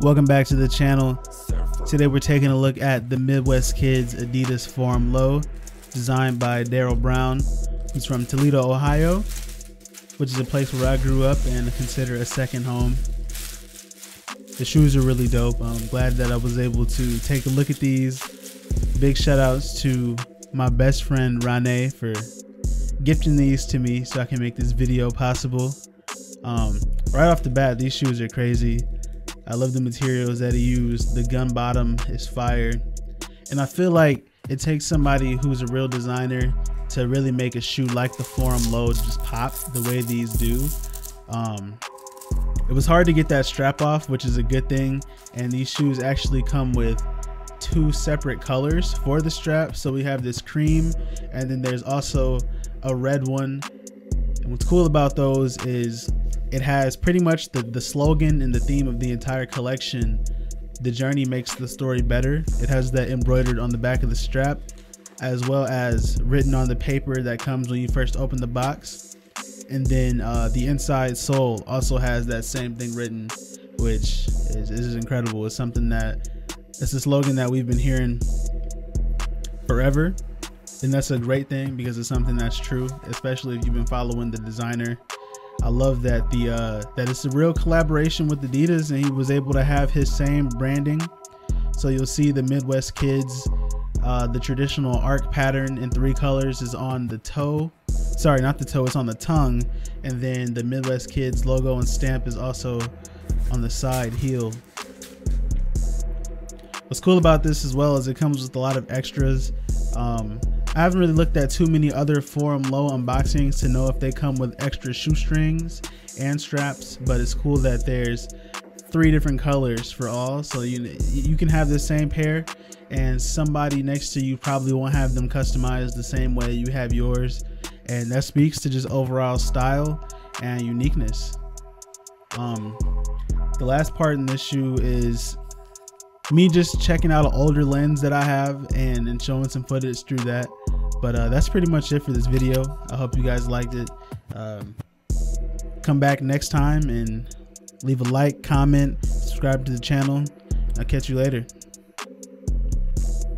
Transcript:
Welcome back to the channel. Today we're taking a look at the Midwest Kids Adidas Forum Low, designed by Darryl Brown. He's from Toledo, Ohio, which is a place where I grew up and consider a second home. The shoes are really dope. I'm glad that I was able to take a look at these. Big shout outs to my best friend Rane for gifting these to me so I can make this video possible. Right off the bat, these shoes are crazy. I love the materials that he used. The gun bottom is fire, and I feel like it takes somebody who's a real designer to really make a shoe like the Forum Low just pop the way these do. It was hard to get that strap off, which is a good thing, and these shoes actually come with two separate colors for the strap. So we have this cream, and then there's also a red one. And what's cool about those is it has pretty much the slogan and the theme of the entire collection. The journey makes the story better. It has that embroidered on the back of the strap, as well as written on the paper that comes when you first open the box. And then the inside sole also has that same thing written, which is incredible. It's something that, it's a slogan that we've been hearing forever. And that's a great thing because it's something that's true, especially if you've been following the designer. I love that that it's a real collaboration with Adidas, and he was able to have his same branding. So you'll see the Midwest Kids, the traditional arc pattern in 3 colors is on the toe. Sorry, not the toe, it's on the tongue. And then the Midwest Kids logo and stamp is also on the side heel. What's cool about this as well is it comes with a lot of extras. I haven't really looked at too many other Forum Low unboxings to know if they come with extra shoestrings and straps, but it's cool that there's 3 different colors for all, so you can have the same pair and somebody next to you probably won't have them customized the same way you have yours, and that speaks to just overall style and uniqueness. The last part in this shoe is me just checking out an older lens that I have and showing some footage through that. But that's pretty much it for this video. I hope you guys liked it. Come back next time and leave a like, comment, subscribe to the channel. I'll catch you later.